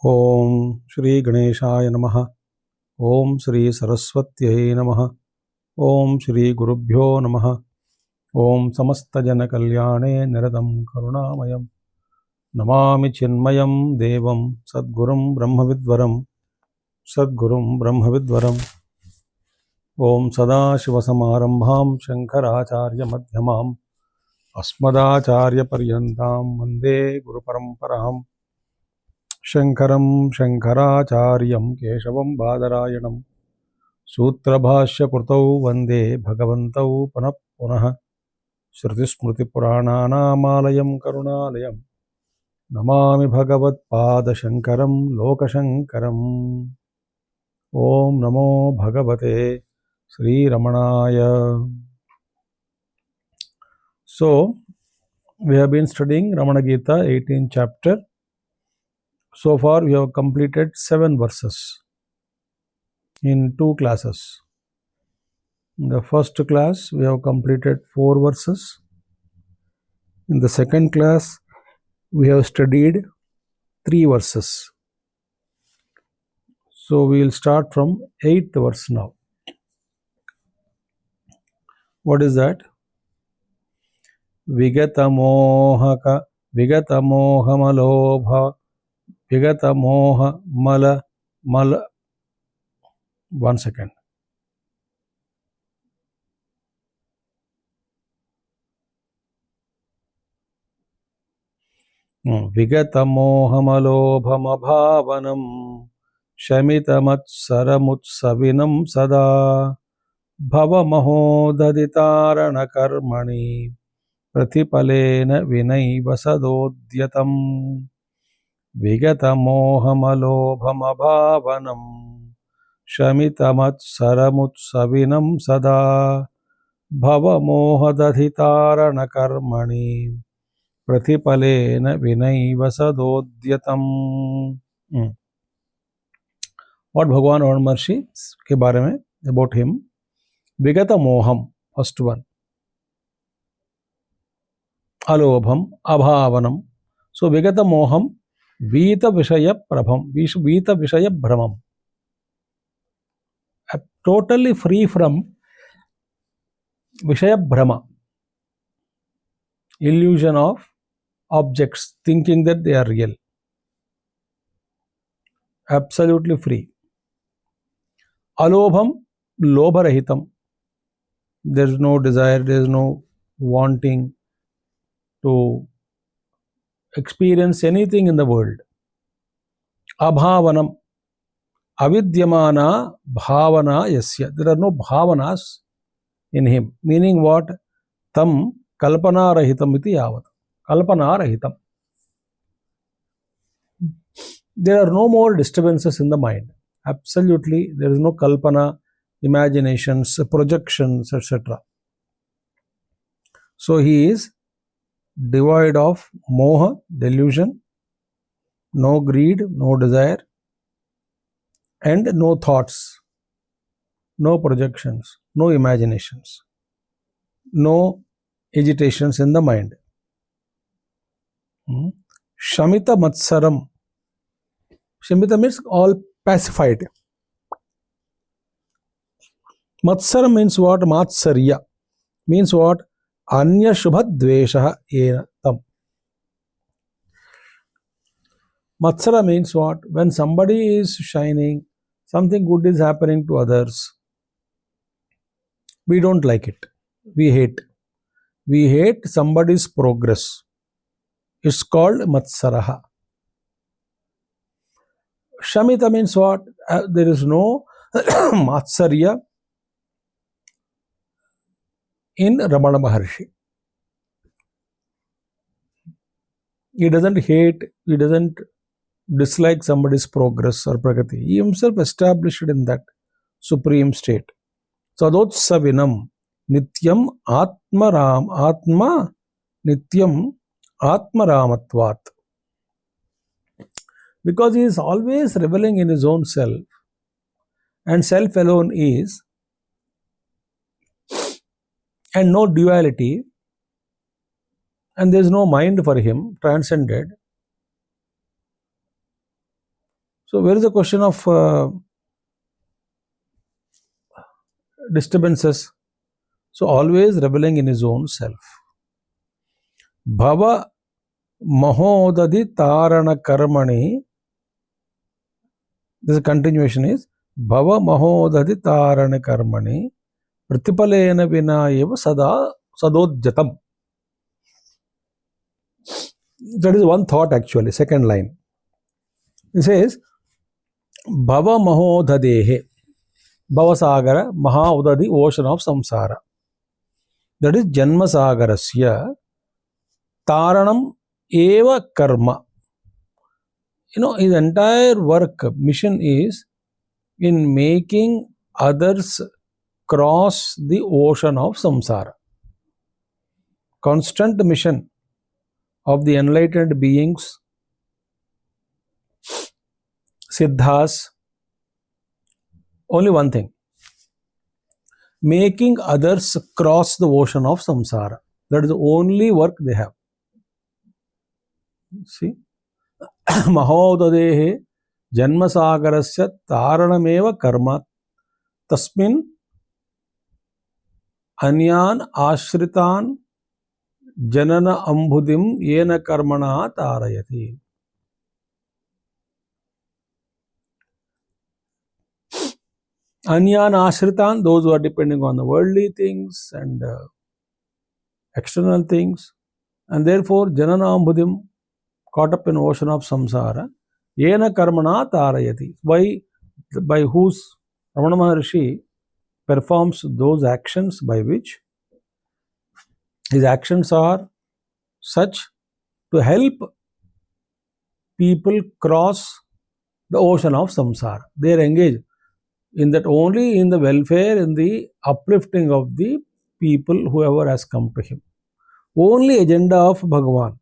ఓం శ్రీ గణేశాయ నమః. ఓం శ్రీ సరస్వత్యై నమః. ఓం శ్రీ గురుభ్యో నమః. ఓం సమస్తజనకల్యాణే నిరతం కరుణామయం నమామి చిన్మయం దేవం సద్గురుం బ్రహ్మవిద్వరం ఓం సదాశివసమారంభాం శంకరాచార్యమధ్యమాం అస్మదాచార్యపర్యంతాం వందే గురుపరంపరాం. శంకరం శంకరాచార్యం కేశవం బాదరాయణం సూత్రభాష్యకృతౌ వందే భగవంతౌ పునః పునః. శృతిస్మృతిపురాణానామాలయం కరుణాలయం నమామి భగవత్పాదశంకరం లోకశంకరం. ఓం నమో భగవతే శ్రీరమణాయ. So, we have been studying Ramana Gita 18th chapter. So far we have completed 7 verses in 2 classes. In the first class we have completed 4 verses. In the second class we have studied 3 verses. So we will start from 8th verse now. What is that? Vigatamohaka Vigatamohamalobha Vigatamoha Mala. One second. Vigatamohamalobhamabhavanam Shamitamatsaramutssavinam sada Bhavamahodaditarana karmani Pratipalena vinaiva sadodyatam. Vigatamohamalobhamabhavanam Shamitamatsaramutssavinam sada Bhavamohadadhitarana karmani Pratipalena vinaiva sadodyatam. What Bhagavan Raman Maharshi के बारे में, about him. Vigata moham, first one. Alobham, abhavanam. So Vigata moham, Vita Vishaya Prabham, Vita Vishaya Brahmam. Totally free from Vishaya Brahma, illusion of objects, thinking that they are real. Absolutely free. Alobham, lobharahitam. There is no desire, there is no wanting to experience anything in the world. Abhavanam, avidyamana bhavana yasya. There are no bhavanas in him. Meaning what? Tam kalpana rahitam iti yavat. Kalpana rahitam. There are no more disturbances in the mind. Absolutely, there is no kalpana, imaginations, projections, etc. So he is devoid of moha, delusion, no greed, no desire, and no thoughts, no projections, no imaginations, no agitations in the mind. Shamita matsaram. Shamita means all pacified. Matsaram means what? Matsarya means what? Anya shubha dvesha ena tam. Matsara means what? When somebody is shining, something good is happening to others, we don't like it. We hate. We hate somebody's progress. It's called Matsaraha. Shamita means what? There is no Matsarya in Ramana Maharshi. He doesn't hate, he doesn't dislike somebody's progress or pragati. He himself established in that supreme state. Sadotsavinam nityam atma nityam atmaramatvat. Because he is always reveling in his own self, and self alone is, and no duality, and there is no mind for him, transcended. So where is the question of disturbances? So always rebelling in his own self. Bhava mahodadi tarana karmani. This continuation is Bhava mahodadi tarana karmani pratipalena vina eva sada sadodjatam. That is one thought actually, second line. It says Bhava mahodadehe. Bhavasagara mahaudadi, ocean of samsara. That is Janmasagarasya Taranam eva karma. His entire work, mission is in making others cross the ocean of samsara. Constant mission of the enlightened beings, siddhas, only one thing: making others cross the ocean of samsara. That is the only work they have. See? Mahodadehe Janmasagarasya Taranameva Karma Tasmin Anyan Ashritan Janana Ambhudim Yena Karmana Tarayati. Anyan Ashritan, those who are depending on the worldly things and external things, and therefore Janana Ambhudim, caught up in the ocean of samsara, Yena Karmana Tarayati. By whose Ramana Maharshi performs those actions by which his actions are such to help people cross the ocean of samsara. They are engaged in that only in the welfare, in the uplifting of the people, whoever has come to him. Only agenda of Bhagavan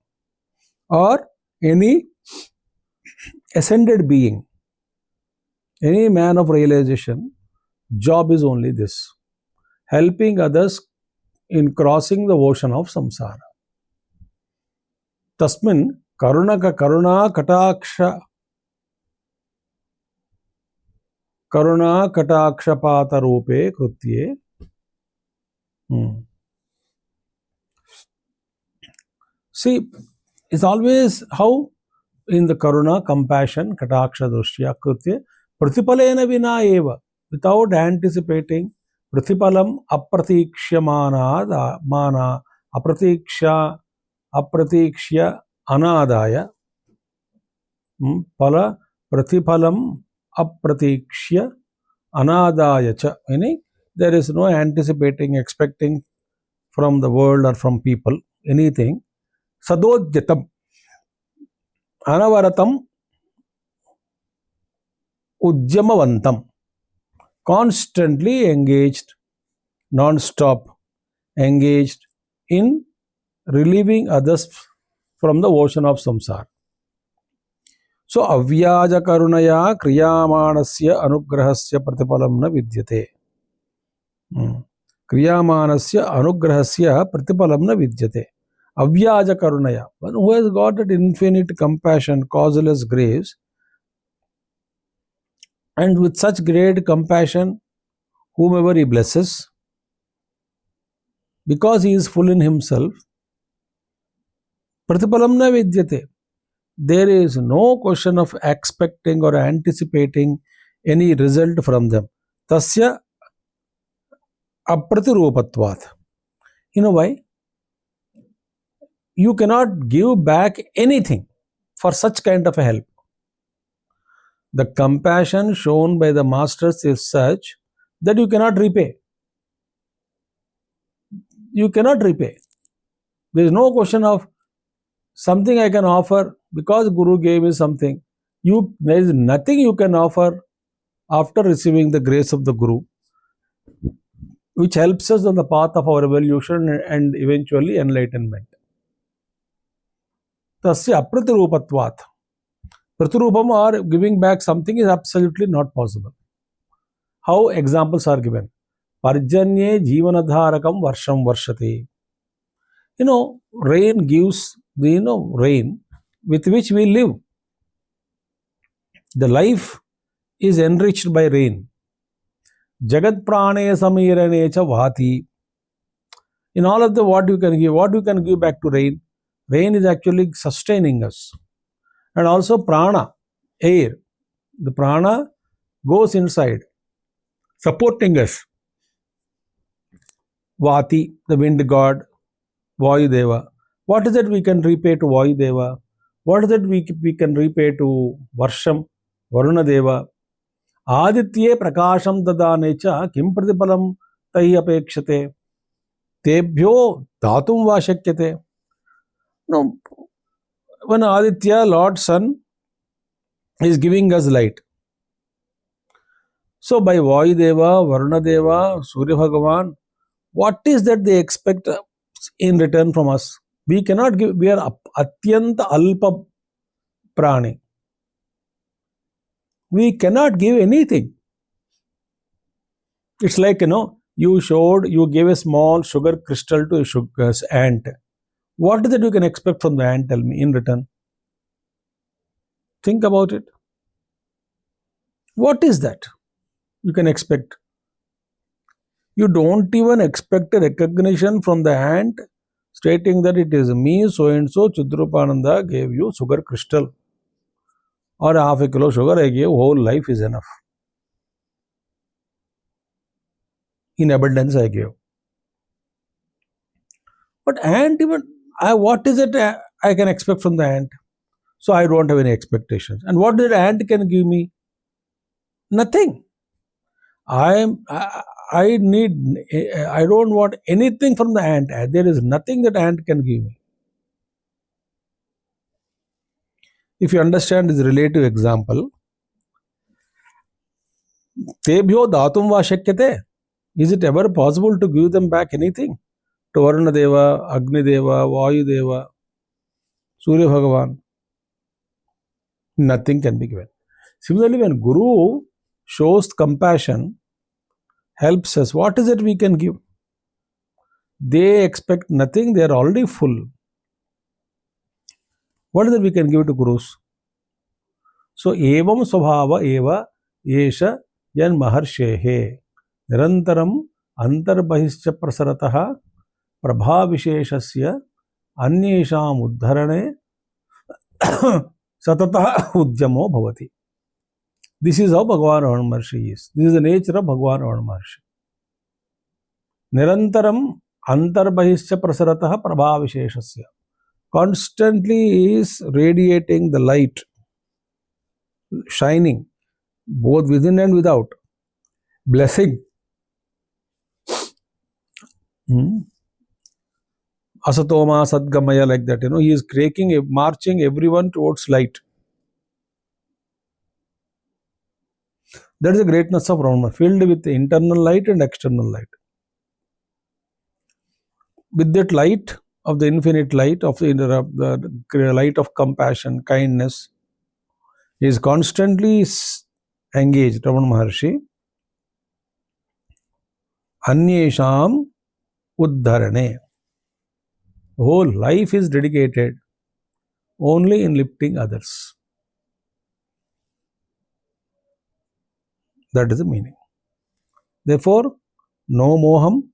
or any ascended being, any man of realization, job is only this: helping others in crossing the ocean of samsara. Tasmin karuna katakshapata rupe krutye. See, it's always how in the karuna, compassion, kataksha drushya krutye, pratipalena vina eva, without anticipating, pratipalam apratixya anadaya, pala pratiphalam apratixya anadaya cha, meaning there is no anticipating, expecting from the world or from people anything. Sadodjatam, anavaratam, ujjamavantam, constantly engaged, non-stop engaged in relieving others from the ocean of samsara. So, avyaja karunaya kriyamanasya anugrahasya pratipalam na vidyate. Kriyamanasya anugrahasya pratipalam na vidyate. Avyaja karunaya, one who has got that infinite compassion, causeless grace, and with such great compassion, whomever he blesses, because he is full in himself, pratipalam na vidyate. There is no question of expecting or anticipating any result from them. Tasya apratirupatvat. You know why? You cannot give back anything for such kind of a help. The compassion shown by the masters is such that you cannot repay. You cannot repay. There is no question of something I can offer because Guru gave me something. There is nothing you can offer after receiving the grace of the Guru, which helps us on the path of our evolution and eventually enlightenment. Tasya apratirupatvat. Pratirupam, or giving back something, is absolutely not possible. How examples are given? Parjanye jivanadharakam varsham varshati. Rain gives the rain with which we live. The life is enriched by rain. Jagat prane samirane cha vati. In all of the what you can give back to rain. Rain is actually sustaining us. And also prana, air. The prana goes inside, supporting us. Vati, the wind god, Vayudeva. What is it we can repay to Vayudeva? What is it we can repay to Varsham, Varunadeva? Aditye prakasham dadane cha kim pratipalam tai apekshate. Tebhyo dhatum va shakyate. No, when Aditya, Lord Sun, is giving us light. So by Vayudeva, Varunadeva, Surya Bhagavan, what is that they expect in return from us? We cannot give, we are atyanta alpa prani. We cannot give anything. It's like, you gave a small sugar crystal to a ant. What is it you can expect from the ant, tell me, in return? Think about it. What is that you can expect? You don't even expect a recognition from the ant stating that it is me, so and so, Chidrupananda gave you sugar crystal or half a kilo sugar I gave, whole life is enough. In abundance I gave. But ant even, what is it I can expect from the ant? So I don't have any expectations. And what did ant can give me? Nothing. I don't want anything from the ant. There is nothing that ant can give me. If you understand this relative example, Tebhyo dhatum va shakyate. Is it ever possible to give them back anything? To Varuna Deva, Agni Deva, Vayu Deva, Surya Bhagavan? Nothing can be given. Similarly, when Guru shows compassion, helps us, what is it we can give? They expect nothing, they are already full. What is it we can give to Gurus? So, evam svabhava eva yesha yan maharshehe nirantaram antarbahishcha prasaratah prabhavisheshasya anyesham uddharane satatah udyamo bhavati. This is how Bhagavan Ramana Maharshi is. This is the nature of Bhagavan Ramana Maharshi. Nirantaram antarbahishcha prasaratah prabhavisheshasya. Constantly is radiating the light, shining, both within and without. Blessing. Asatoma Sadgamaya, like that, he is marching everyone towards light. That is the greatness of Ramana, filled with internal light and external light. With that light of the infinite light, of the light of compassion, kindness, he is constantly engaged, Ramana Maharshi. Anyesham uddharane. The whole life is dedicated only in lifting others. That is the meaning. Therefore, no moham,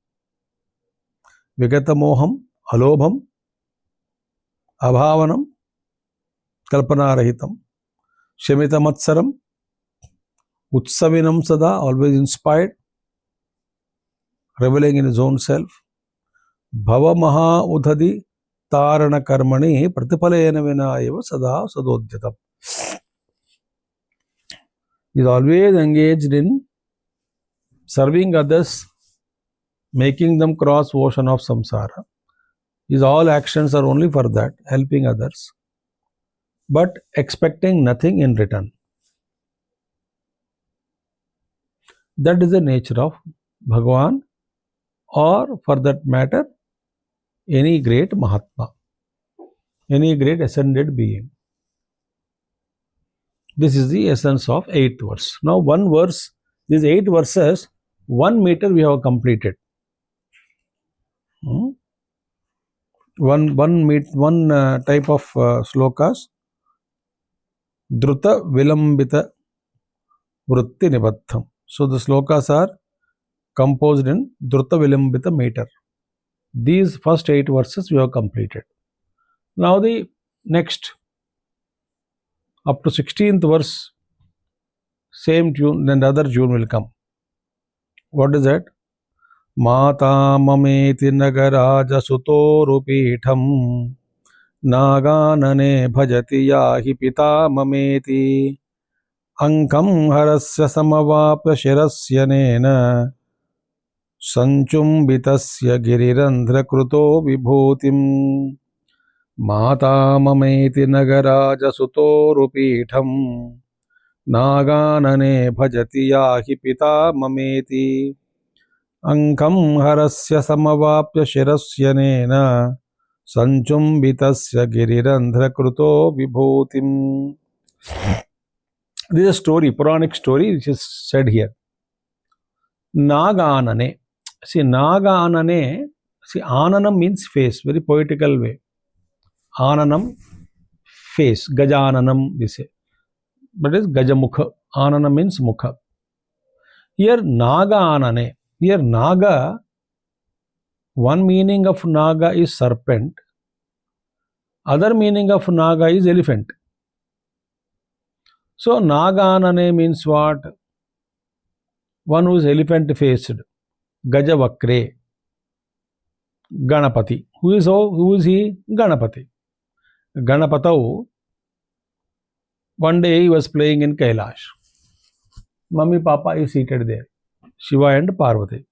vigata moham, alobham, abhavanam, kalpanarahitam, shemita matsaram, utsavinam sada, always inspired, reveling in his own self, bhava maha udhadi tarana karmani pratipalena vinayava sada sadodhyatam. He is always engaged in serving others, making them cross ocean of samsara. His all actions are only for that, helping others, but expecting nothing in return. That is the nature of Bhagavan, or for that matter, any great Mahatma, any great ascended being. This is the essence of 8th verse. Now, one verse, these 8 verses, 1 meter we have completed. One type of slokas, Druta Vilambita Vritti Nibaddham. So the slokas are composed in Druta Vilambita meter. These first 8 verses we have completed. Now the next up to 16th verse, same tune, then the other tune will come. What is that? Mata mameti nagaraja sutorupitham naganane bhajati yahi pita mameti ankam harasya samavapya shirasya nena sanchumbitasya girirandhra kruto vibhutim Mata mameti nagaraja sutorupitham नागानने भजति याहि पिता ममेति अंकं हरस्य समवाप्य शिरस्यनेन संचुम्बितस्य गिरिरन्ध्रकृतो विभूतिम्. This is a story, Puranic story, which is said here. Naganane. See, Naganane, see, Ananam means face, very poetical way. Ananam, face, Gajananam, we say. But it is Gajamukha. Anana means Mukha. Here Naga Anane. Here Naga, one meaning of Naga is serpent. Other meaning of Naga is elephant. So Naga Anane means what? One who is elephant faced. Gajavakre. Ganapati. Who is he? Ganapati. Ganapatau. One day he was playing in Kailash. Mummy, Papa is seated there. Shiva and Parvati.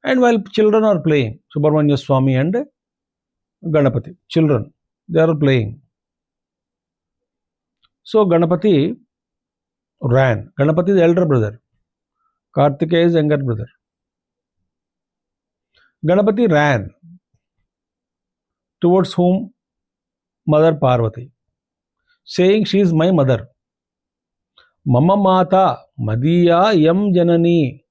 And while children are playing, Subramanya Swami and Ganapati, children, they are playing. So Ganapati ran. Ganapati is the elder brother. Kartikeya is younger brother. Ganapati ran towards whom? Mother Parvati, saying she is my mother. Mama Mata Madiya Yam Janani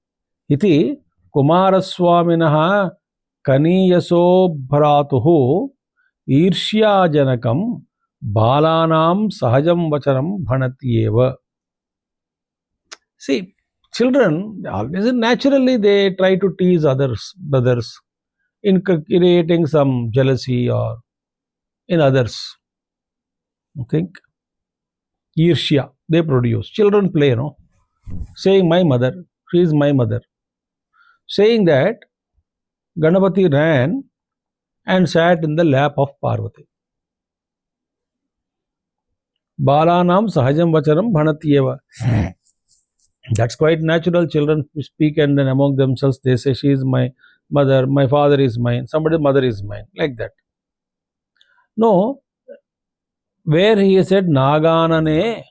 iti Kumaraswaminaha Kaniyaso Bharatuhu Irshya Janakam Balanam Sahajam Vachanam Bhanatyeva. See, children, always naturally they try to tease brothers, in creating some jealousy or in others. Think Irshya, they produce. Children play, no? Saying my mother, she is my mother. Saying that, Ganapati ran and sat in the lap of Parvati. Balanam sahajam vachanam bhanatyeva. That's quite natural. Children speak and then among themselves they say she is my mother, my father is mine, somebody's mother is mine, like that. No, where he said Naganane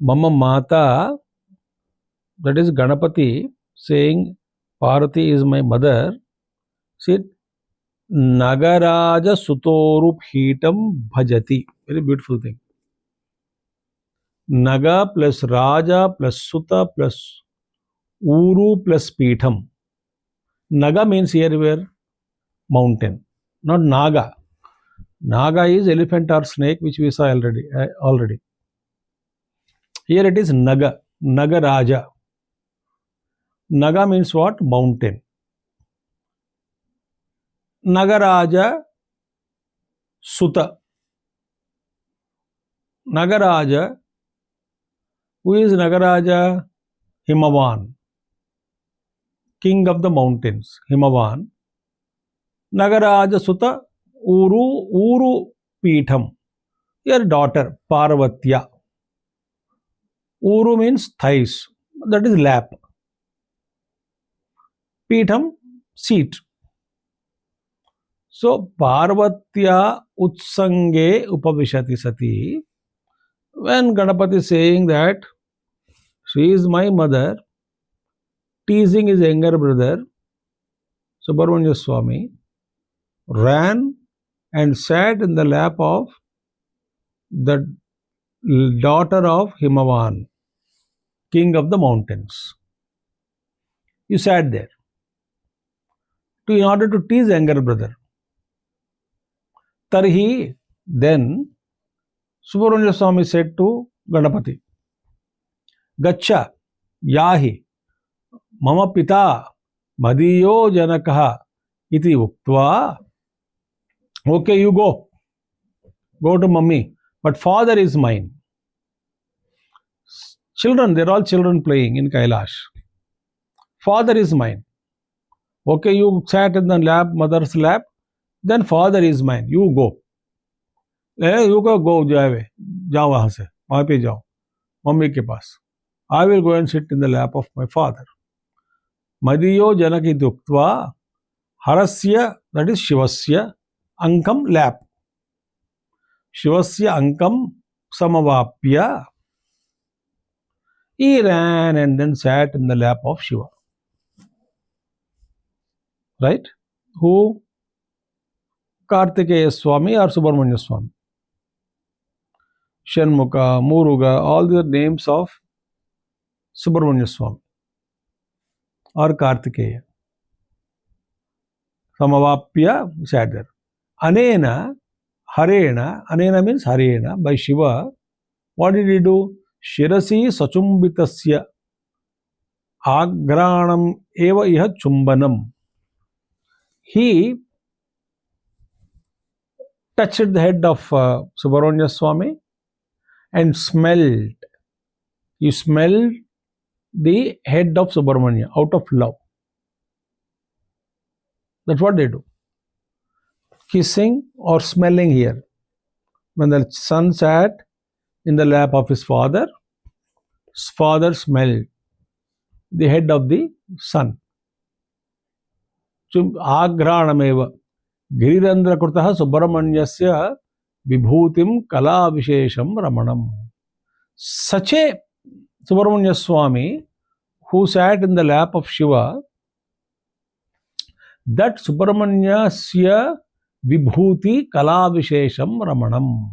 Mama Mata, that is Ganapati saying Parvati is my mother, said Nagaraja Sutorup Hitam Bhajati. Very beautiful thing. Naga plus Raja plus Suta plus Uru plus Pitham. Naga means here where? Mountain, not Naga. Naga is elephant or snake, which we saw already. Here it is Naga, Nagaraja. Naga means what? Mountain. Nagaraja Suta. Nagaraja. Who is Nagaraja? Himavan. King of the mountains. Himavan. Nagaraja Suta Uru Pitham. Your daughter Parvatya. Uru means thighs. That is lap. Pitham, seat. So Parvatya Utsange Upavishati Sati. When Ganapati is saying that she is my mother, teasing his younger brother, Subramanya Swami ran and sat in the lap of the daughter of Himavan, king of the mountains. You sat there in order to tease younger brother. Tarhi, then Subramanya Swami said to Ganapati, Gaccha, Yahi, Mama Pita, Madiyo Janakaha, iti uktva. Okay, you go. Go to mummy. But father is mine. Children, they're all children playing in Kailash. Father is mine. Okay, you sat in the lap, mother's lap, then father is mine. You go. You go, जाओ वहां से, वहां पे जाओ, mummy के पास. I will go and sit in the lap of my father. Madiyo janaki duktva harasya, that is Shivasya, ankam lap. Shivasya ankam samavapya. He ran and then sat in the lap of Shiva. Right? Who? Kartikeya Swami or Subramanya Swami. Shanmukha, Muruga, all the names of Subramanya Swami or Kartikeya. Samavapya sat there. Anena, Harena, Anena means Harena, by Shiva. What did he do? Shirasi Sachumbitasya Agranam Eva Iha Chumbanam. He touched the head of Subramanya Swami and smelled. He smelled the head of Subramanya out of love. That's what they do. Kissing or smelling here. When the son sat in the lap of his father smelled the head of the son. Agranameva Girirandra Kurtaha Subramanyasya Vibhutim Kala Vishesham Ramanam. Such a Subramanya Swami who sat in the lap of Shiva, that Subramanyasya Vibhuti Kala Vishesham Ramanam.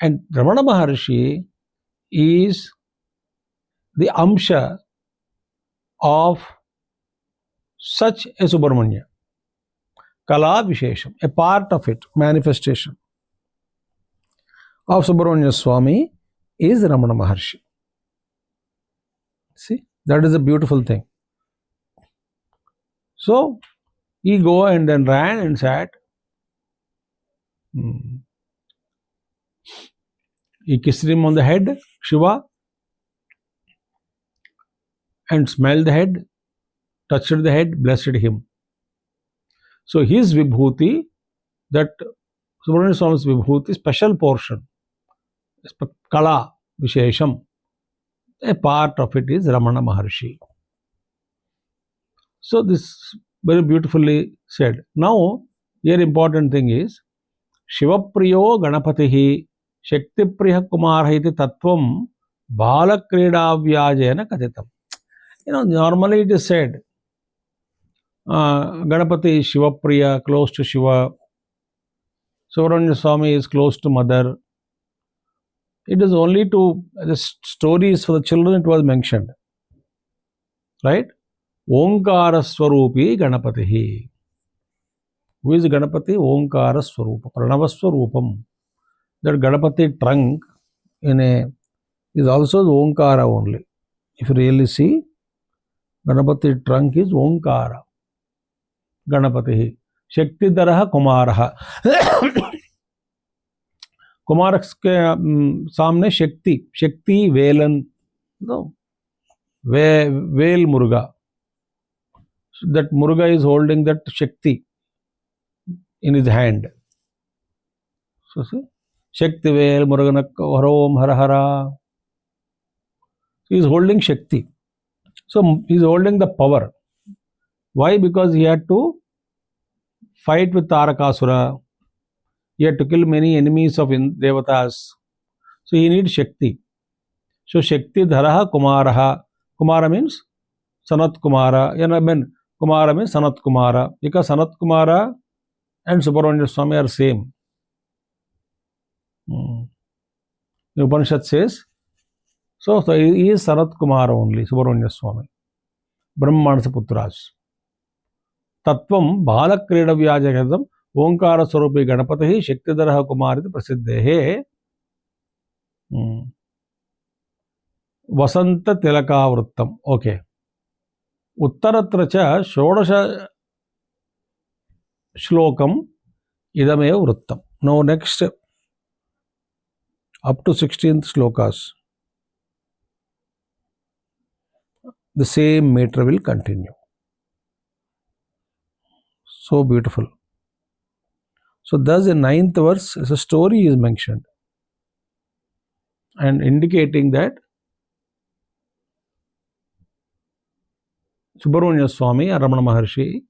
And Ramana Maharshi is the Amsha of such a Subramanya. Kala Vishesham, a part of it, manifestation of Subramanya Swami is Ramana Maharshi. See, that is a beautiful thing. So, he go and then ran and sat. He kissed him on the head, Shiva, and smelled the head, touched the head, blessed him. So his Vibhuti, that Subramanya Swami's Vibhuti, special portion, Kala Vishesham, a part of it is Ramana Maharshi. So this very beautifully said. Now, here important thing is, Shivapriyo Ganapatihi Shaktipriya Kumarahiti Tattvam Balakridavyajena Katitam. Normally it is said, Ganapati is Shivapriya, close to Shiva. Subramanya Swami is close to mother. It is only to the stories for the children it was mentioned. Right? Omkara Swarupi Ganapatihi. Who is Ganapati? Omkara Swarupa, Pranava Swarupam. That Ganapati trunk is also the Omkara only. If you really see, Ganapati trunk is Omkara. Ganapatihi. Shaktidaraha Kumaraha. Kumar के सामने शक्ति Velan, well मुर्गा. That Muruga is holding that Shakti in his hand. So see, Shakti Vel Muruganak Harom Hara Hara. He is holding Shakti. So he is holding the power. Why? Because he had to fight with Tarakasura. He had to kill many enemies of Devatas. So he needs Shakti. So Shakti Dharaha Kumaraha. Kumara means Sanat Kumara. Kumara means Sanat Kumara. Because Sanat Kumara and Subramanya Swami are same. The Upanishad says, so he is Sanat Kumara only, Subramanya Swami. Brahmanasa Putras. Tattvam Balakridavyajagatam ओंकार स्वरूपी गणपति शक्तिधर कुमार प्रसिद्धे वसंत तिलकावृत्तम okay उत्तरत्र च षोडश श्लोकम इदमेव वृत्तम no next up to 16th shlokas the same meter will continue. So beautiful. So thus in 9th verse a story is mentioned and indicating that Subramanya Swami or Ramana Maharshi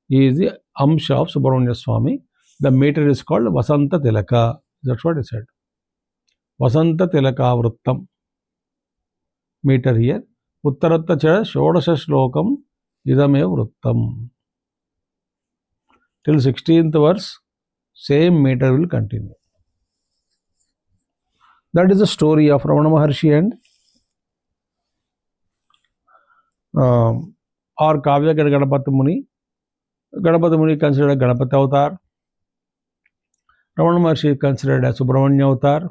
is the Amsha of Subramanya Swami. The meter is called Vasanta Tilaka. That's what he said. Vasanta Tilaka Vrittam meter here. Uttaratta cha Shodasha Shlokam Idame Vrittam. Till 16th verse, same meter will continue. That is the story of Ramana Maharshi and or Kavya Ganapati Muni. Ganapati Muni considered Ganapati Avatar. Ramana Maharshi considered as Subramanya Avatar.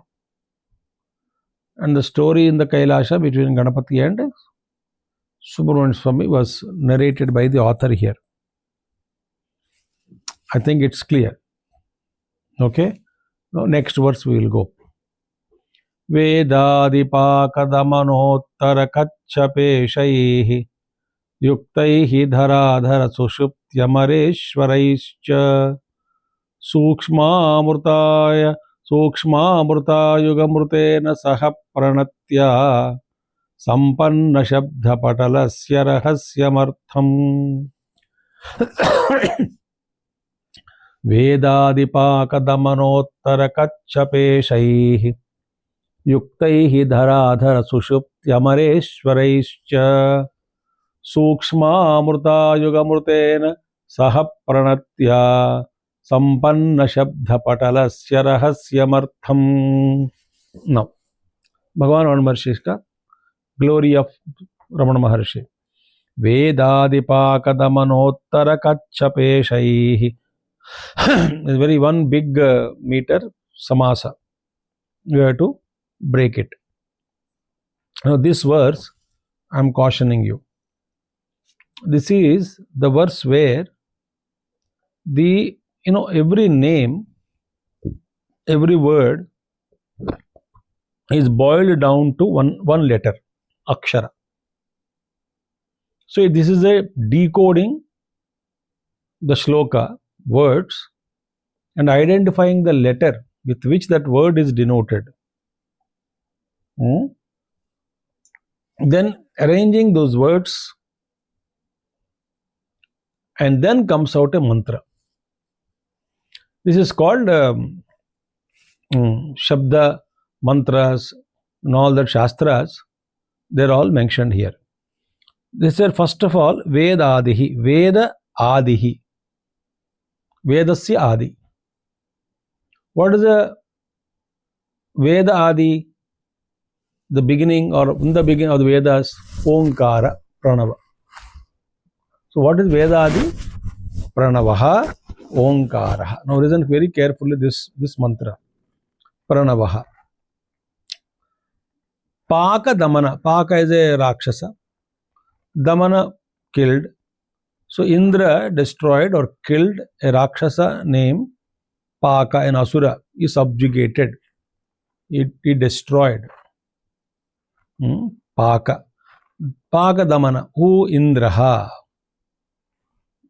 And the story in the Kailasha between Ganapati and Subramanya Swami was narrated by the author here. I think it's clear. Okay. Now next verse we will go. Vedadipakadamanottara kachapeshaihi yuktaihi dharadhara sushuptyamareshwaraischa सूक्ष्मामृताय सूक्ष्मामृतायुगमृतेन सह प्रणत्या सम्पन्नशब्दपटलस्य रहस्यमर्थम् वेदादिपाकदमनोत्तरकच्छपेशैः युक्तैः धराधरसुषुप्त्यमरेश्वरैश्च सूक्ष्मामृतायुगमृतेन सह प्रणत्या संपन्न शब्द पटलस्य रहस्यमर्थम. Now भगवान रमण महर्षि का glory of Raman Maharshi. वेदादिपाकदमनोत्तर कच्छपेशैः is very one big meter samasa. You have to break it. Now this verse I am cautioning you. This is the verse where the every name, every word is boiled down to one letter, akshara. So this is a decoding the shloka words and identifying the letter with which that word is denoted. Then arranging those words, and then comes out a mantra. This is called Shabda, mantras, and all that Shastras. They're all mentioned here. This is first of all Veda Adihi. Veda Adihi. Vedasya Adi. What is the Veda Adi? The beginning or in the beginning of the Vedas, Omkara Pranava. So what is Veda Adi? Pranavaha Omkaraha. Now listen very carefully this mantra. Pranavaha. Paka Damana. Paka is a Rakshasa. Damana killed. So Indra destroyed or killed a Rakshasa named Paka, an Asura. He subjugated. He destroyed. Paka. Paka Damana. Who Indraha.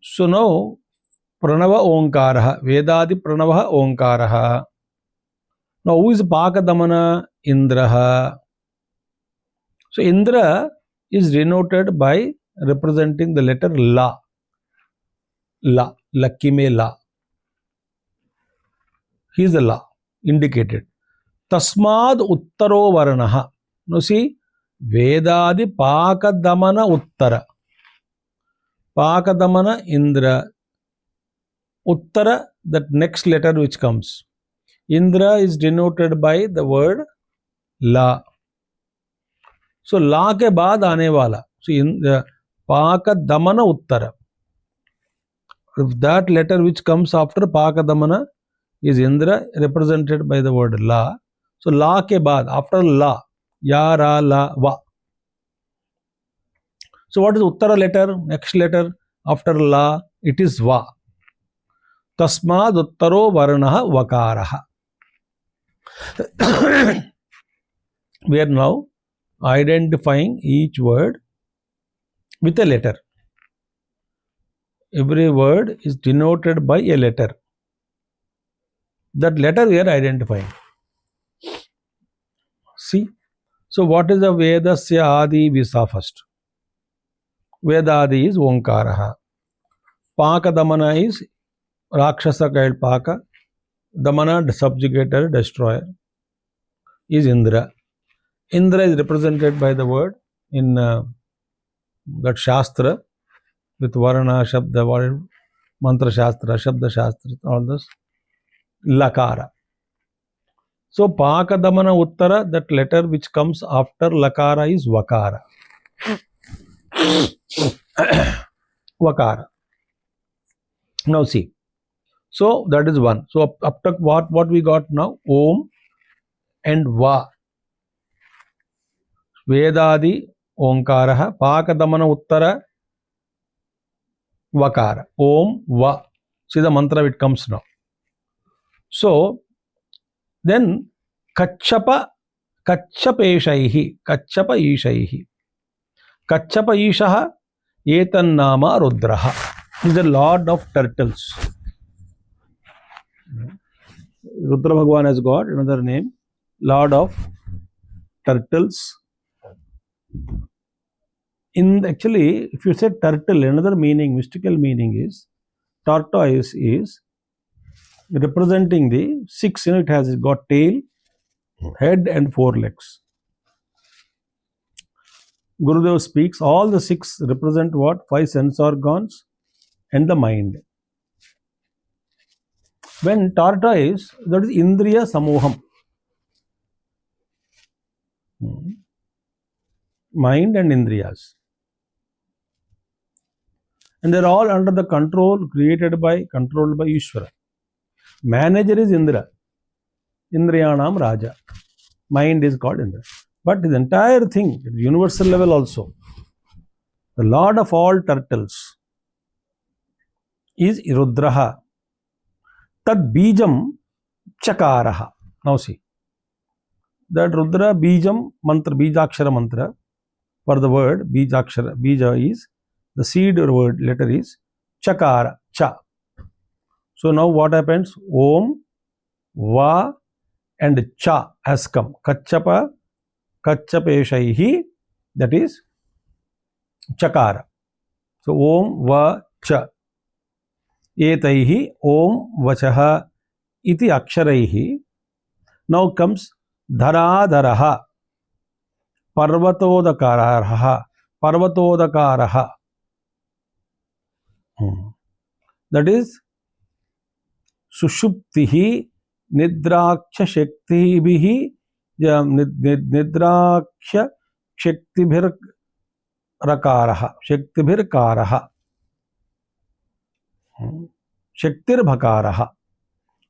So now Pranava Omkaraha. Vedadi Pranavaha Omkaraha. Now who is Paka Damana? Indraha. So Indra is denoted by representing the letter La. La. Lakime La. He is the La indicated. Tasmad Uttaro Varanaha. Now see, Vedadi Pakadamana Uttara. Pakadamana Indra. Uttara, that next letter which comes. Indra is denoted by the word La. So La ke baad aane wala. So Pakadamana Uttara. that letter which comes after Pakadamana is Indra, represented by the word La. So La ke baad, after La, Ya, Ra, La, Va. So what is Uttara letter? Next letter after La, it is Va. Tasmad Uttaro Varnaha Vakaraha. We are now identifying each word with a letter. Every word is denoted by a letter. That letter we are identifying. See? So what is the Vedasya Adi we saw first? Vedadi is Onkaraha. Paka Damana is Rakshasa child Paka. Damana, subjugator, destroyer, is Indra. Indra is represented by the word in that Shastra with Varana, Shabda, Mantra Shastra, Shabda Shastra, all this. Lakara. So Pakadamana Uttara, that letter which comes after Lakara is Vakara. Vakara. Now see. So that is one. So up to what we got now? Om and Va. Vedadi Onkaraha. Pakadamana Uttara Vakara. Om Va. See the mantra it comes now. So then Kachapa Kachapeshaihi. Kachapa Ishaihi. Kachapa Ishaha Etannama Rudraha. He is the lord of turtles. Rudra Bhagwan has got another name, Lord of Turtles. Actually, if you say turtle, another meaning, mystical meaning is tortoise is representing the six. It has got tail, head, and four legs. Gurudev speaks, all the six represent what? Five sense organs and the mind. When tortoise, that is Indriya Samoham. Mind and Indriyas. And they are all under the control controlled by Ishvara. Manager is Indra. Indriyanam Raja. Mind is called Indra. But the entire thing, at universal level also, the lord of all turtles is Rudraha. Tad Bijam Chakaraha. Now see. That Rudra Bijam mantra, Bijakshara mantra, for the word Bijakshara, Bija is the seed word letter is Chakara, Cha. So now what happens? Om, Va and Cha has come. Kachapa, Kachapeshaihi, that is Chakara. So Om, Va, Cha. Etaihi, Om, Vachaha, iti Aksharaihi. Now comes Dharadharaha, Parvatodakaraha, Parvatodakaraha. That is Sushuptihi Nidraksha Shaktibihi Nidraksha Shaktibhir Rakaraha Shaktibhir Karaha Shaktir Bhakaraha.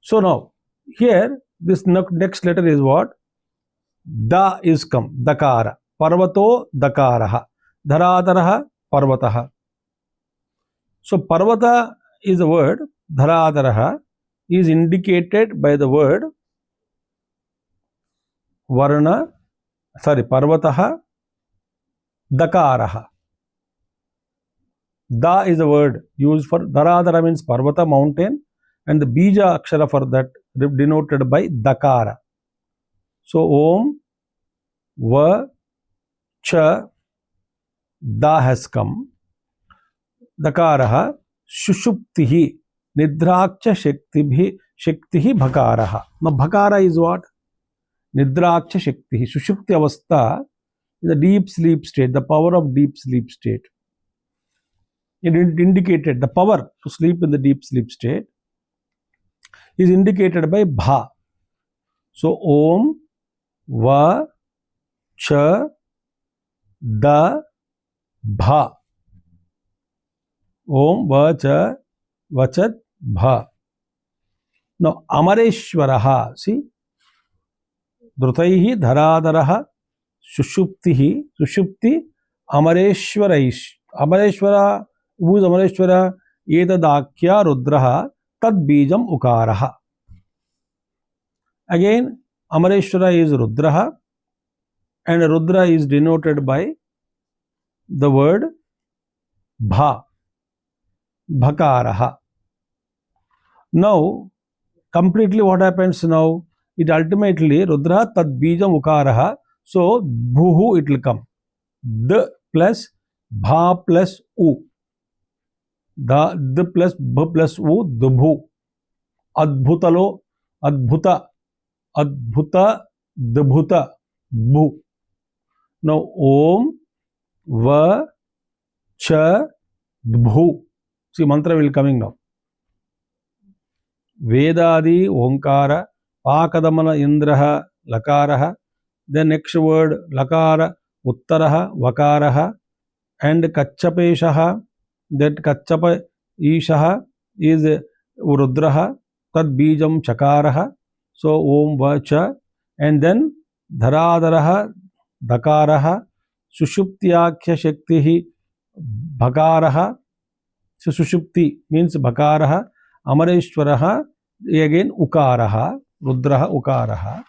So now here this next letter is what? Da is come. Dakara. Parvato Dakaraha. Dharadaraha Parvataha. So Parvata is a word. Dharadaraha is indicated by the word Varna. Parvataha Dakaraha. Da is a word used for Dharadara means Parvata, mountain, and the Bija Akshara for that denoted by Dakara. So Om, Va, Cha, Da has come. Dakaraha, Shushuptihi, Nidraksha Shaktihi Bhakaraha. Now Bhakara is what? Nidraksha Shaktihi. Sushupti Avastha is the deep sleep state, the power of deep sleep state. It indicated the power to sleep in the deep sleep state is indicated by Bha. So Om, Va, Cha, Da, Bha. Om, Va, Cha, vachat bha. Now Amareshwaraha, see, Drutaihi dharadaraha sushupti Amareshwaraish. Amareshwara, who is Amareshwara? Etadakya rudraha tad bijam ukaraha. Again, Amareshwara is Rudraha, and Rudra is denoted by the word Bha, Bhakaraha. Now, completely what happens now? It ultimately, Rudra tad bijam ukaraha, so Bhuhu it will come. D plus Bha plus U. D plus B plus U, Dubhu. Adbhutalo, Adbhuta. Adbhuta, Dbhuta, Bhu. Now, Om, Va, Cha, Dbhu. See, mantra will coming now. Vedadi, Onkara, Pakadamana, Indraha, Lakaraha. Then next word, Lakara, Uttaraha, Vakaraha, and Kachapeshaha. That Kachapa Ishaha is Rudraha, Tad Bijam Chakaraha. So, Om Vacha, and then Dharadaraha, Dakaraha, Sushuptyakhya Shaktihi, Bhakaraha. So, Sushupti means Bhakaraha, Amareshwaraha, again Ukaraha, Rudraha, Ukaraha.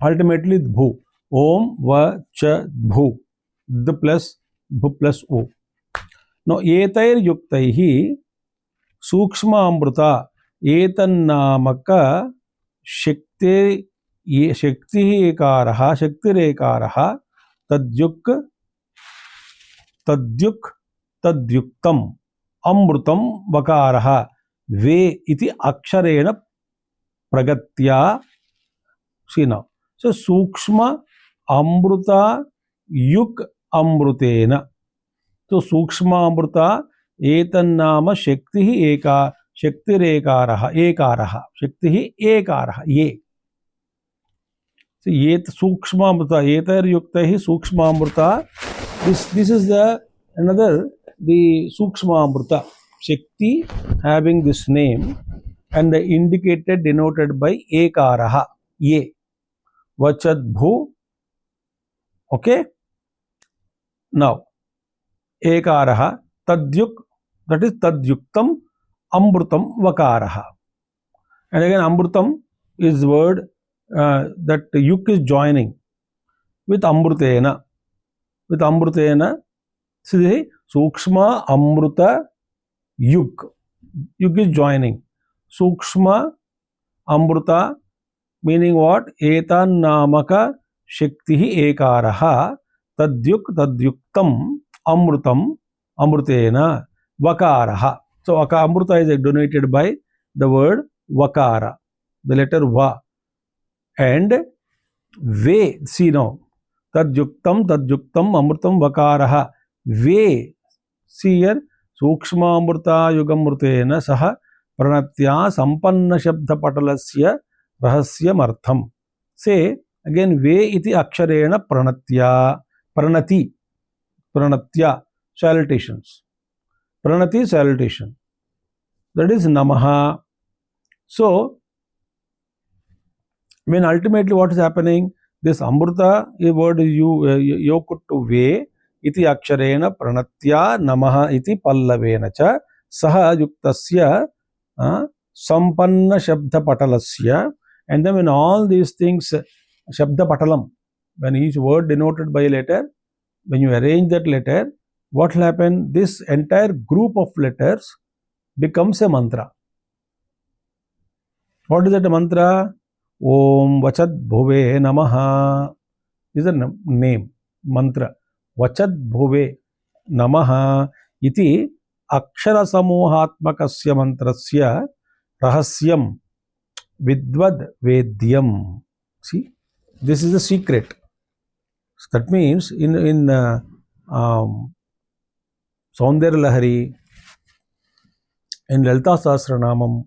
Ultimately, Bhu. Om Vacha Bhu. D plus Bhu plus O. Now, Etair Yuktaihi, सूक्ष्म अमृत एतन्नामक शक्ति एकारः शक्तिरेकारः तद्युक् तद्युक्तम् अमृतं वकारः वे इति अक्षरेण प्रगत्या. See now, so सूक्ष्म अमृत युक् अमृतेन. तो सूक्ष्म अमृत एतन्नाम शक्ति एका शक्तिरेकारः एकारः शक्ति एकारः ये. So ये सूक्ष्म अमृत एतैर्युक्तैः सूक्ष्म अमृत. This is the another the सूक्ष्म अमृत शक्ति having this name and the indicated denoted by ekarah ye vachat bhu. Okay, now ekarah tadyuk, that is tadyuktam amrutam vakaraha. And again amrutam is word that yuk is joining with amrutena. With amrutena, see sukshma amruta yuk. Yuk is joining. Sukshma amruta meaning what? Etan namaka shakti ekaraha tadyuk tadyuktam amrutam amrutena vakaraha. So amruta is denoted by the word vakara, the letter va, and ve. See now, tadyuktam amrutam vakaraha ve. See here, sukshma amruta yugamrutena saha pranatya sampanna shabda patalasya rahasyam artham. Say again, ve iti aksharena pranatya, pranatya, salutations. Pranati, salutation. That is namaha. So, when ultimately what is happening, this amruta, a word is yokut to ve, iti aksharena pranatya namaha iti pallavena cha saha yuktasya sampanna shabda patalasya. And then when all these things, shabda patalam, when each word denoted by a letter, when you arrange that letter, what will happen? This entire group of letters becomes a mantra. What is that mantra? Om Vachat Bhuve Namaha is a name, mantra. Vachat Bhuve Namaha iti Akshara Samohatmakasya mantrasya rahasyam vidvad vedyam. See, this is the secret. So that means in Saundarya Lahari, in Lalita Sahasranamam,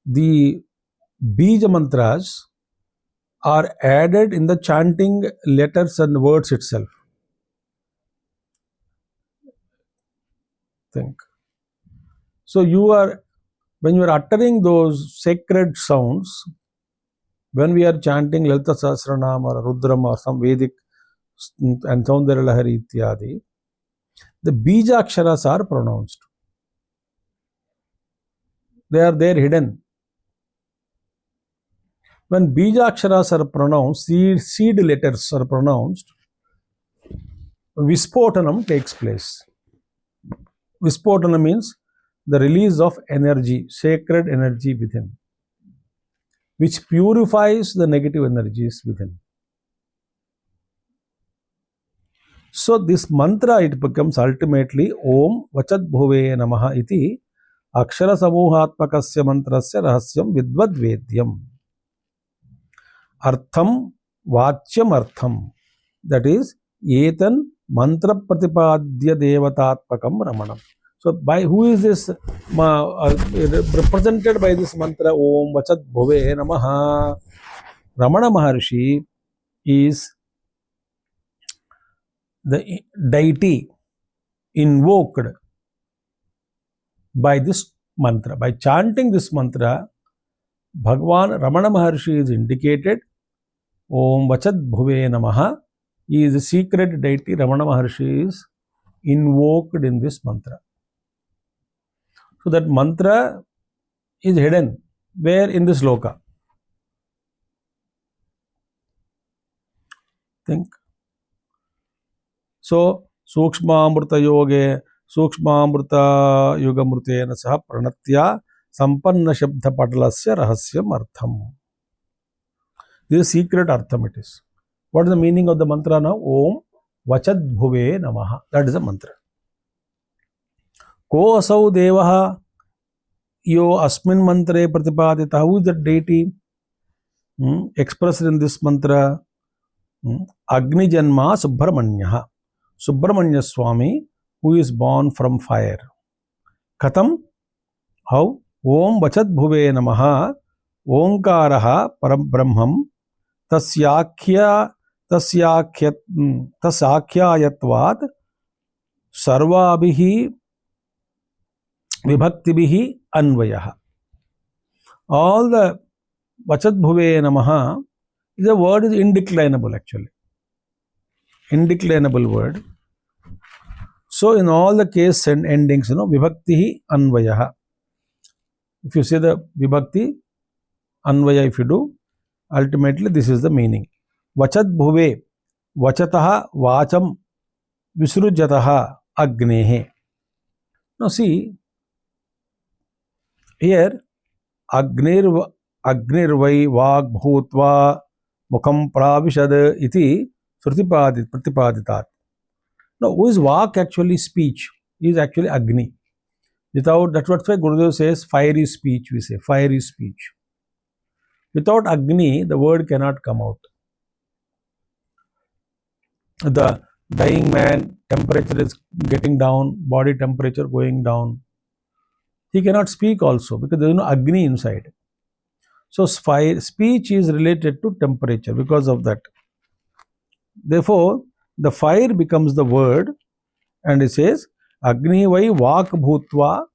the Bija mantras are added in the chanting letters and words itself. Think. So when you are uttering those sacred sounds, when we are chanting Lalita Sahasranam or Rudram or some Vedic and Saundarya Lahari Ityadi, the Bija Aksharas are pronounced. They are there hidden. When Bija Aksharas are pronounced, seed letters are pronounced, Vispotanam takes place. Vispotanam means the release of energy, sacred energy within, which purifies the negative energies within. So this mantra, it becomes ultimately Om Vachat Bhuve Namaha iti Akshara Samuhatmakasya Mantrasya Rahasyam Vidvad Vedyam. Artham Vachyam Artham. That is Etan Mantra Pratipadya Devatatmakam Ramanam. So by who is this represented by this mantra Om Vachat Bhuve Namaha? Ramana Maharshi is the deity invoked by this mantra. By chanting this mantra, Bhagwan Ramana Maharshi is indicated. Om Vachat Bhuve Namaha. He is the secret deity. Ramana Maharshi is invoked in this mantra. So that mantra is hidden. Where? In this loka. Think. So, Sukshmamrita Yoge, Sukshmamrita Yugamrutena Saha Pranatya Sampanna Shabda Patalasya Rahasyam Artham. This is secret Artham it is. What is the meaning of the mantra now? Om Vachat Bhuve Namaha. That is the mantra. Ko asau devaha yo asmin mantre pratipadita. Who is the deity expressed in this mantra? Agni Janma Subramanya. Subramanya Swami, who is born from fire. Katam? How? Om Vachat Bhuve Namaha Omkaraha Parabrahmam Tasyakhyayatvat Sarvabhihi Vibhaktibihi Anvayaha. All the Vachat Bhuve Namaha is a word is indeclinable actually. Indeclinable word. So in all the case and endings, Vibhaktihi Anvayaha. If you say the Vibhakti, Anvaya if you do, ultimately this is the meaning. Vachat Bhuve, Vachataha Vacham Visrujataha Agnehe. Now see, here Agnirvai Vag Bhutva Mukham Pravishad iti Pratipaditat. Now, who is Vak actually speech? He is actually Agni. Without, that's what Gurudev says, fiery speech, we say, fiery speech. Without Agni, the word cannot come out. The dying man, temperature is getting down, body temperature going down. He cannot speak also because there is no Agni inside. So, speech is related to temperature because of that. Therefore, the fire becomes the word and it says, Agni vai Vak Bhutva.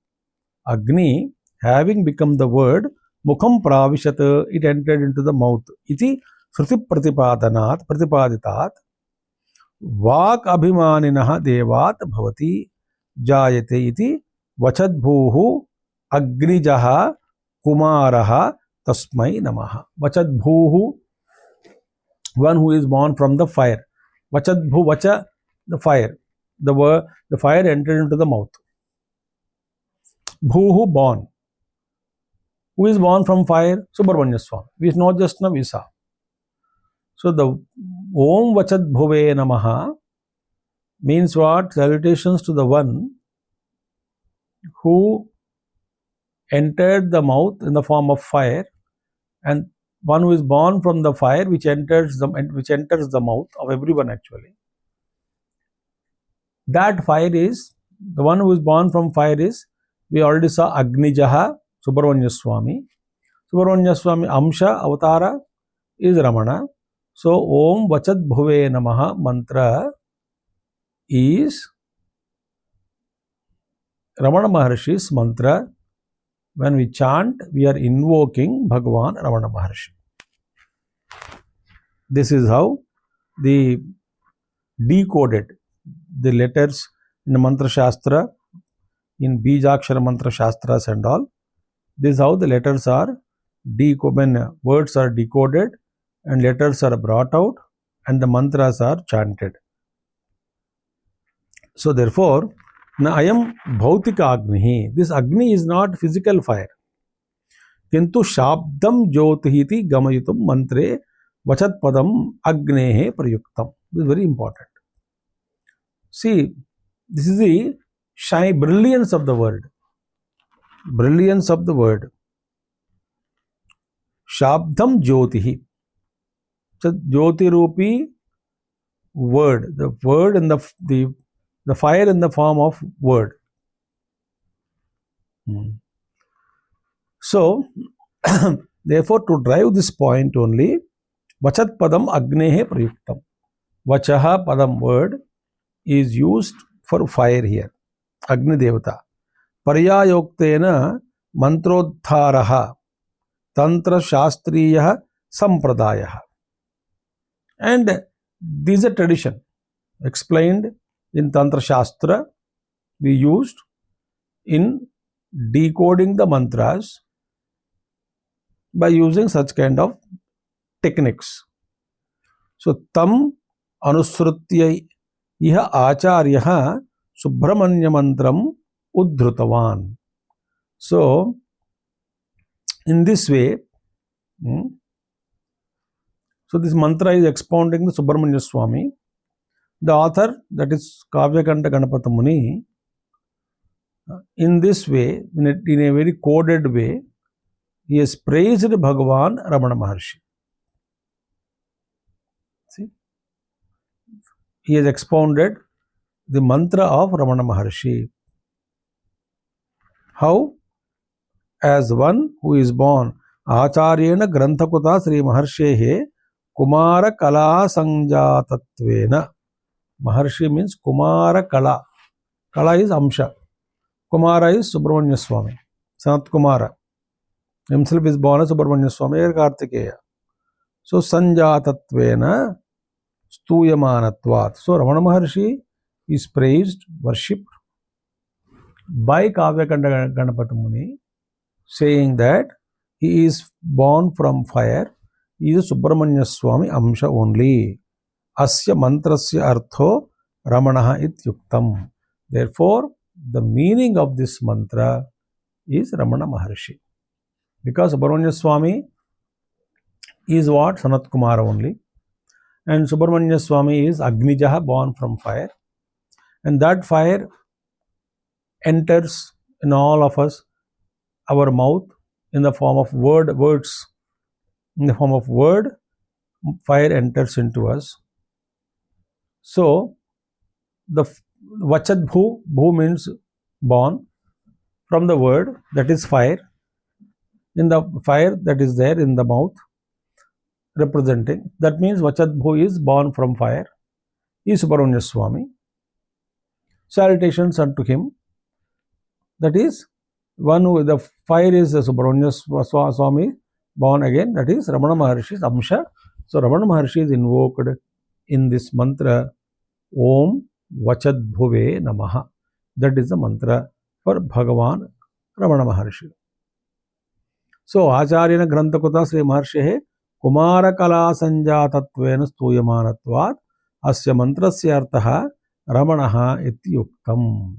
Agni, having become the word, Mukham Pravishat, it entered into the mouth. Iti Shruti Pratipaditat, Vak Abhimaninaha Devat Bhavati Jayate iti Vachat Bhuhu Agnijaha Kumaraha Tasmai Namaha. Vachat Bhuhu, one who is born from the fire. Vachat Bhu, Vacha, the fire. The fire entered into the mouth. Bhuhu, born. Who is born from fire? Subramanya Swami. We know just now we saw. So the Om Vachat Bhuve Namaha means what? Salutations to the one who entered the mouth in the form of fire, and one who is born from the fire which enters the mouth of everyone actually. That fire is, the one who is born from fire is, we already saw Agnijaha, Subramanya Swami. Subramanya Swami Amsha, Avatara is Ramana. So Om Vachat Bhuve Namaha mantra is Ramana Maharshi's mantra, when we chant, we are invoking Bhagavan Ramana Maharshi. This is how the decoded the letters in the Mantra Shastra, in Bijakshara Mantra Shastras and all. This is how the letters are decoded, when words are decoded and letters are brought out and the mantras are chanted. So therefore, I am Bhautika Agni. This Agni is not physical fire. Kintu Shabdam Jyotihiti Gamayitum Mantre Vachat Padam Agnehe Prayuktam. This is very important. See, this is the brilliance of the word. Brilliance of the word. Shabdam Jyotihi. So Jyoti Rupi word. The word and the fire in the form of word. So, therefore, to drive this point only, Vachat Padam Agnehe Prayuktam. Vachaha Padam word is used for fire here. Agni Devata. Paryayoktena Mantrodharaha Tantra Shastriya Sampradaya. And this is a tradition explained in Tantra Shastra. We used in decoding the mantras by using such kind of techniques. So, tam anusrutya iha acharyaha Subramanya mantram uddhrutavan. So, in this way, so this mantra is expounding the Subramanya Swami. The author, that is Kavyakanta Ganapata Muni, in this way, in a very coded way, he has praised Bhagavan Ramana Maharshi. See? He has expounded the mantra of Ramana Maharshi. How? As one who is born, Acharyena Granthakuta Sri Maharshehe Kumara Kala Sanjatatvena. Maharshi means Kumara Kala. Kala is Amsha. Kumara is Subramanya Swami. Sanat Kumara. Himself is born as Subramanya Swami Kartikeya. So Sanjatatvena Stuyamanatvat. So Ramana Maharshi is praised, worshipped by Kavyakanta Ganapata Muni, saying that he is born from fire. He is Subramanya Swami Amsha only. Asya mantrasya artho Ramanaha ityuktam. Therefore, the meaning of this mantra is Ramana Maharshi. Because Subramanya Swami is what? Sanat Kumara only. And Subramanya Swami is Agnijaha, born from fire. And that fire enters in all of us, our mouth, in the form of words. In the form of word, fire enters into us. So, the Vachat Bhu means born, from the word, that is fire. In the fire that is there in the mouth, representing, that means Vachat Bhu is born from fire. He is Subramanya Swami. Salutations unto him. That is, one who, the fire is the Subramanya Swami, born again, that is Ramana Maharshi's Amsha. So Ramana Maharshi is invoked in this mantra, Om Vachat Bhuve Namaha. That is the mantra for Bhagavan Ramana Maharshi. So Acharyena Granthakuta Sri Maharshehe Kumara Kala Sanjatatvena Stuyamanatvat Asya Mantrasya Artaha Ramanaha Ityuktam.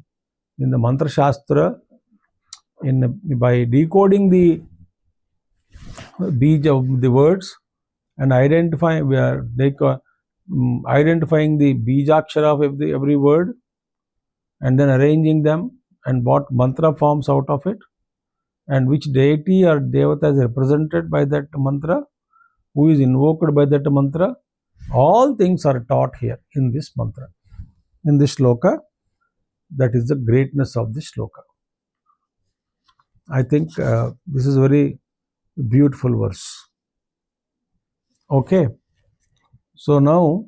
In the Mantra Shastra, by decoding the beej of the words and identifying the Bijakshara of every word and then arranging them and what mantra forms out of it and which deity or devata is represented by that mantra, who is invoked by that mantra, all things are taught here in this mantra, in this shloka. That is the greatness of this shloka. I think this is a very beautiful verse. Okay. So now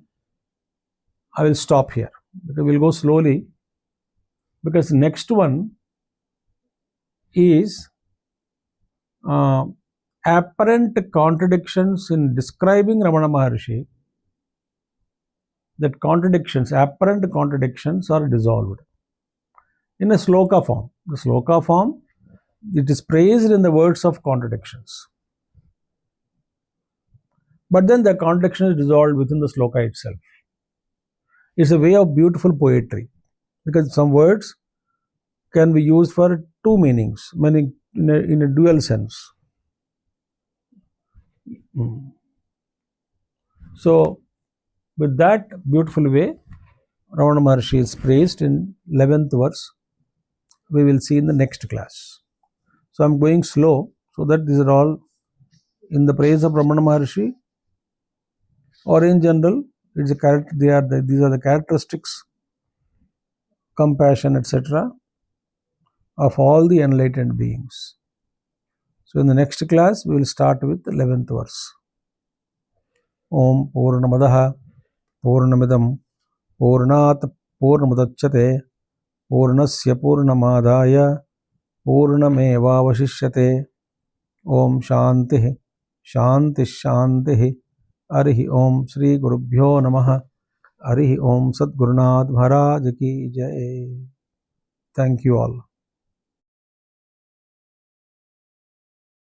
I will stop here. We will go slowly because next one is apparent contradictions in describing Ramana Maharshi. That contradictions, apparent contradictions, are dissolved in a sloka form. The sloka form, it is praised in the words of contradictions. But then the contradiction is dissolved within the sloka itself. It's a way of beautiful poetry, because some words can be used for two meanings, meaning in a dual sense. So, with that beautiful way, Ramana Maharshi is praised in 11th verse. We will see in the next class. So, I am going slow, so that these are all in the praise of Ramana Maharshi, or in general, it's a character. These are the characteristics, compassion, etc., of all the enlightened beings. So, in the next class, we will start with the 11th verse. Om Purnamadaha Purnamidam Purnat Purnamudachyate Purnasya Purnamadaya Purnamevavashishyate. Om Shanti Shanti Shanti. Arihi Om Shri Gurubhyo Namaha. Arihi Om Sadgurunath Maharaj Ki Jai. Thank you all.